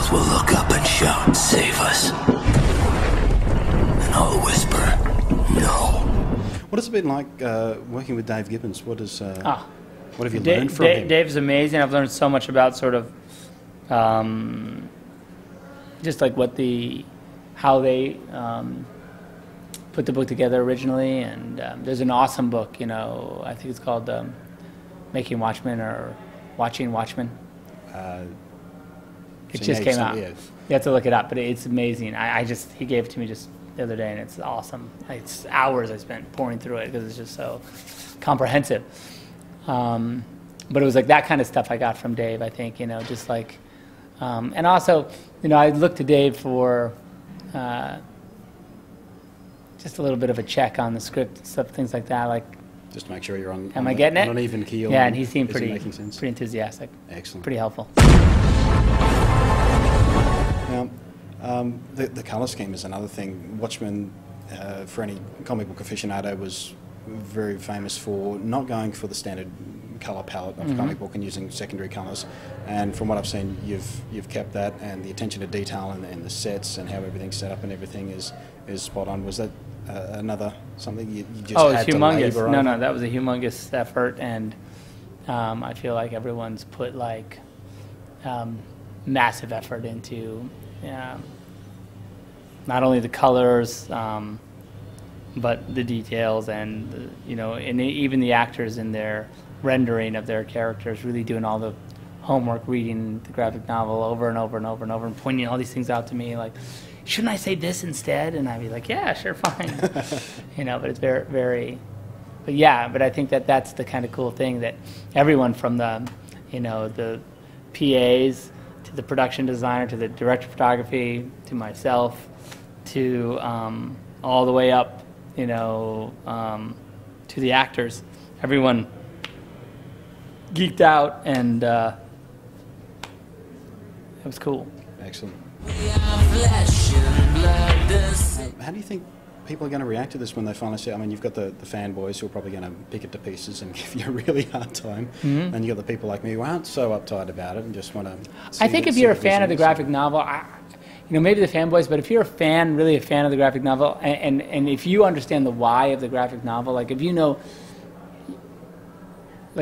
heroes will look up and shout, "Save us." And I'll whisper, "No." What has it been like working with Dave Gibbons? What have you learned from him? Dave's amazing. I've learned so much about sort of just like how they put the book together originally. And there's an awesome book, I think it's called Making Watchmen or Watching Watchmen. It just came out. You have to look it up, but it's amazing. He gave it to me just the other day, and it's awesome. It's hours I spent pouring through it because it's just so comprehensive. But it was like that kind of stuff I got from Dave, I think, just like, and also, I looked to Dave for just a little bit of a check on the script and stuff, things like that, like. Just to make sure you're on. Am I getting it? On an even keel. Yeah, and he seemed pretty enthusiastic. Excellent. Pretty helpful. Now, the colour scheme is another thing. Watchmen, for any comic book aficionado, was very famous for not going for the standard colour palette of a comic book and using secondary colours. And from what I've seen, you've kept that, and the attention to detail and the sets and how everything's set up and everything is spot on. Was that another something you just had to humongous. labour No, over? that was a humongous effort, and I feel like everyone's put like massive effort into not only the colors, but the details, and and even the actors in their rendering of their characters, really doing all the homework, reading the graphic novel over and over and over and over, and pointing all these things out to me, like, shouldn't I say this instead? And I'd be like, yeah, sure, fine. But it's very, very, but I think that's the kind of cool thing that everyone from the PAs to the production designer to the director of photography to myself to all the way up, to the actors, everyone geeked out, and it was cool. Excellent. How do you think people are going to react to this when they finally see it? I mean, you've got the fanboys who are probably going to pick it to pieces and give you a really hard time. And you've got the people like me who aren't so uptight about it and just want to I think if you're a fan of the graphic novel, maybe the fanboys, but if you're really a fan of the graphic novel, and if you understand the why of the graphic novel, like if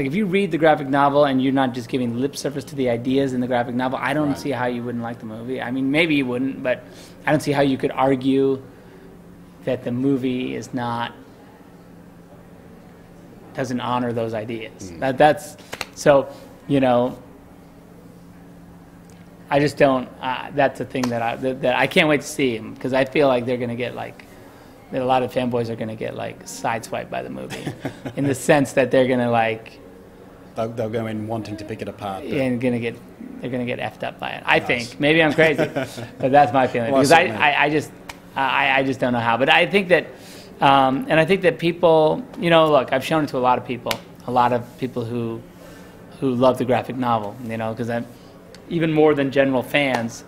if you read the graphic novel and you're not just giving lip service to the ideas in the graphic novel, I don't see how you wouldn't like the movie. I mean, maybe you wouldn't, but I don't see how you could argue that the movie doesn't honor those ideas. That's so, I just don't. That's a thing that I can't wait to see, because I feel like they're going to get that a lot of fanboys are going to get sideswiped by the movie, in the sense that they're going to they'll go in wanting to pick it apart, and they're going to get effed up by it. I think maybe I'm crazy, but that's my feeling, because I just don't know how. But I think that, and I think that people, look, I've shown it to a lot of people who love the graphic novel, because I'm even more than general fans.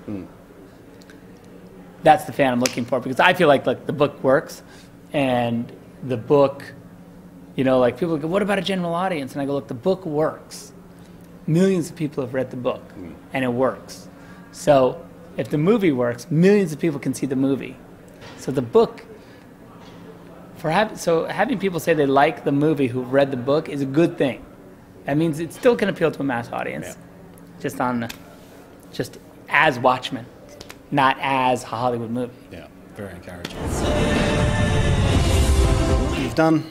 That's the fan I'm looking for, because I feel like the book works, and the book, people go, what about a general audience? And I go, look, the book works. Millions of people have read the book, and it works. So if the movie works, millions of people can see the movie. So the book, having people say they like the movie who've read the book is a good thing. That means it still can appeal to a mass audience, just as Watchmen, not as a Hollywood movie. Yeah, very encouraging. You've done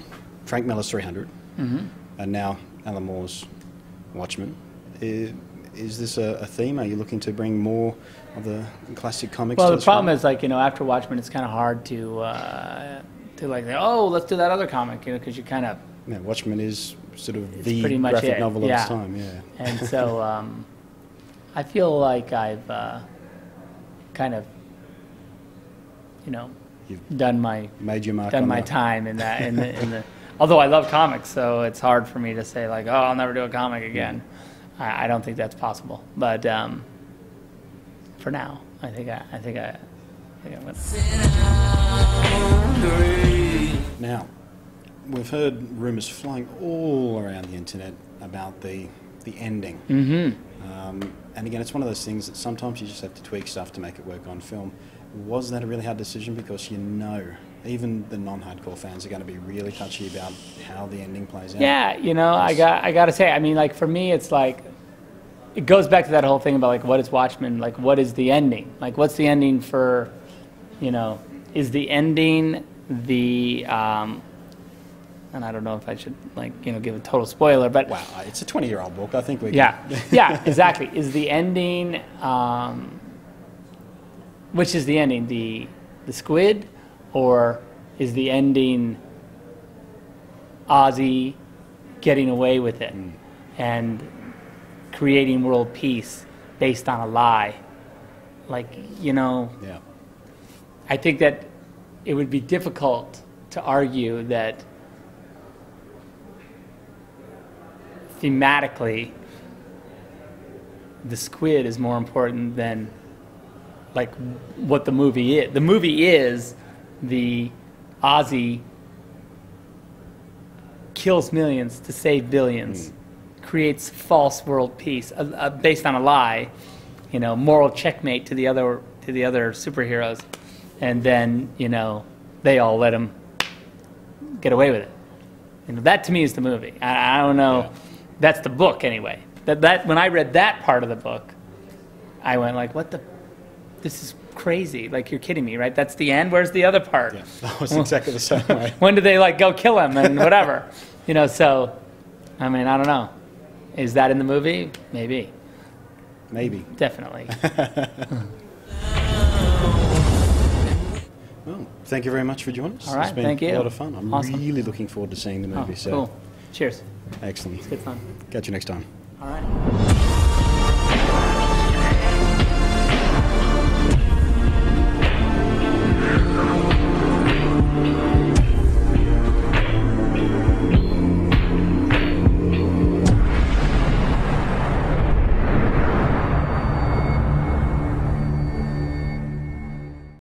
Frank Miller's 300, and now Alan Moore's Watchmen. Is this a theme? Are you looking to bring more of the classic comics? Well, to the problem is, after Watchmen, it's kind of hard to let's do that other comic, because you kind of. Yeah, Watchmen is sort of the pretty much graphic novel of its time. Yeah, and so I feel like I've kind of, You've done my time in that. In the although I love comics, so it's hard for me to say I'll never do a comic again. I don't think that's possible. But for now, I think I would. Now, we've heard rumours flying all around the internet about the ending. And again, it's one of those things that sometimes you just have to tweak stuff to make it work on film. Was that a really hard decision? Because you know, even the non-hardcore fans are going to be really touchy about how the ending plays out. Yeah, you know, I got to say, I mean, like, for me, it's like, it goes back to that whole thing about, like, what is Watchmen? Like, what is the ending? Like, what's the ending for, you know, is the ending the, and I don't know if I should, like, you know, give a total spoiler, but... Wow, it's a 20-year-old book. I think we Yeah, yeah, exactly. Is the ending, which is the ending? The squid? Or is the ending Ozzy getting away with it and creating world peace based on a lie? Like, you know, Yeah. I think that it would be difficult to argue that thematically the squid is more important than, like, what the movie is. The movie is the Ozzy kills millions to save billions, creates false world peace based on a lie, you know, moral checkmate to the other superheroes, and then, you know, they all let him get away with it. You know, that to me is the movie. I don't know. Yeah. That's the book anyway. That when I read that part of the book, I went like, what the? This is crazy. Like, you're kidding me, right? That's the end? Where's the other part? Yeah, that was exactly the same way. When did they, like, go kill him and whatever? You know, so, I mean, I don't know. Is that in the movie? Maybe. Maybe. Definitely. Well, thank you very much for joining us. All right, It's been thank you. a lot of fun. I'm Awesome. really looking forward to seeing the movie. Oh, So cool. Cheers. excellent. Good fun. Catch you next time. All right.